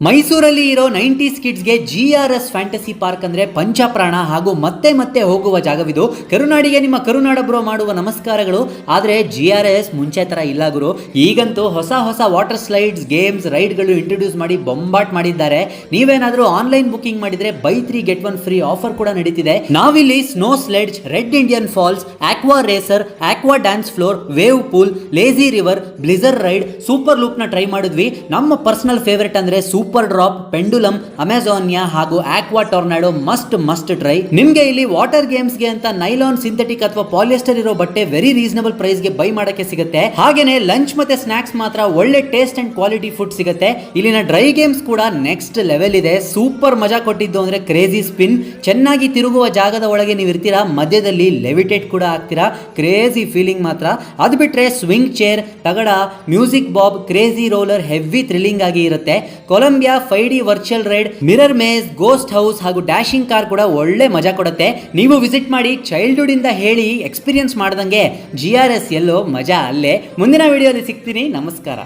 ಮೈಸೂರಲ್ಲಿ ಇರೋ 90s ಕಿಡ್ಸ್ಗೆ GRS fantasy park ಅಂದ್ರೆ ಪಂಚಪ್ರಾಣ ಹಾಗೂ ಮತ್ತೆ ಮತ್ತೆ ಹೋಗುವ ಜಾಗವಿದು. ಕರುನಾಡಿಗೆ ನಿಮ್ಮ ಕರುನಾಡ ಬ್ರೋ ಮಾಡುವ ನಮಸ್ಕಾರಗಳು. ಆದರೆ GRS ಮುಂಚೆ ತರ ಇಲ್ಲ ಗುರು. ಈಗಂತೂ ಹೊಸ ಹೊಸ ವಾಟರ್ ಸ್ಲೈಡ್ಸ್, ಗೇಮ್ಸ್, ರೈಡ್ಗಳು ಇಂಟ್ರೊಡ್ಯೂಸ್ ಮಾಡಿ ಬೊಂಬಾಟ್ ಮಾಡಿದ್ದಾರೆ. ನೀವೇನಾದ್ರೂ ಆನ್ಲೈನ್ ಬುಕಿಂಗ್ ಮಾಡಿದ್ರೆ ಬೈ 3 get 1 ಫ್ರೀ ಆಫರ್ ಕೂಡ ನಡೀತಿದೆ. ನಾವಿಲ್ಲಿ snow sledge, red Indian falls, aqua racer, aqua dance floor, wave pool, lazy river, blizzard ride, super loop ನ ಟ್ರೈ ಮಾಡಿದ್ವಿ. ನಮ್ಮ ಪರ್ಸನಲ್ ಫೇವರೇಟ್ ಅಂದ್ರೆ ಸೂಪರ್ ಡ್ರಾಪ್, ಪೆಂಡುಲಮ್, ಅಮೆಜಾನಿಯಾ ಹಾಗೂ aqua ಟೊರ್ನಾಡೋ must try. ನಿಮ್ಗೆ ಇಲ್ಲಿ ವಾಟರ್ ಗೇಮ್ಸ್ ಗೆ ಅಂತ ನೈಲಾನ್, ಸಿಂಥೆಟಿಕ್ ಅಥವಾ ಪಾಲಿಯಸ್ಟರ್ ಇರೋ ಬಟ್ಟೆ ವೆರಿ ರೀಸನಬಲ್ ಪ್ರೈಸ್ ಗೆ ಬೈ ಮಾಡಕ್ಕೆ ಸಿಗುತ್ತೆ. ಹಾಗೇನೆ ಲಂಚ್ ಮತ್ತೆ ಸ್ನಾಕ್ಸ್ ಮಾತ್ರ ಒಳ್ಳೆ ಟೇಸ್ಟ್ ಅಂಡ್ ಕ್ವಾಲಿಟಿ ಫುಡ್ ಸಿಗುತ್ತೆ. ಇಲ್ಲಿನ ಡ್ರೈ ಗೇಮ್ಸ್ ಕೂಡ ನೆಕ್ಸ್ಟ್ ಲೆವೆಲ್ ಇದೆ. ಸೂಪರ್ ಮಜಾ ಕೊಟ್ಟಿದ್ದು ಅಂದ್ರೆ ಕ್ರೇಜಿ ಸ್ಪಿನ್. ಚೆನ್ನಾಗಿ ತಿರುಗುವ ಜಾಗದ ಒಳಗೆ ನೀವು ಇರ್ತೀರಾ, ಮಧ್ಯದಲ್ಲಿ ಲೆವಿಟೇಟ್ ಕೂಡ ಆಗ್ತೀರಾ. ಕ್ರೇಜಿ ಫೀಲಿಂಗ್ ಮಾತ್ರ. ಅದು ಬಿಟ್ರೆ ಸ್ವಿಂಗ್ ಚೇರ್, ತಗಡ, music bob, crazy roller heavy thrilling ಆಗಿ ಇರುತ್ತೆ. Columbia 5D virtual ride, mirror maze, ghost house ಹಾಗೂ ಡ್ಯಾಶಿಂಗ್ ಕಾರ್ ಕೂಡ ಒಳ್ಳೆ ಮಜಾ ಕೊಡುತ್ತೆ. ನೀವು ವಿಸಿಟ್ ಮಾಡಿ. ಚೈಲ್ಡ್ಹುಡ್ ಇಂದ ಹೇಳಿ ಎಕ್ಸ್ಪೀರಿಯನ್ಸ್ ಮಾಡ್ದಂಗೆ GRS ಎಲ್ಲೋ ಮಜಾ ಅಲ್ಲೇ. ಮುಂದಿನ ವಿಡಿಯೋದಲ್ಲಿ ಸಿಗ್ತೀನಿ. ನಮಸ್ಕಾರ.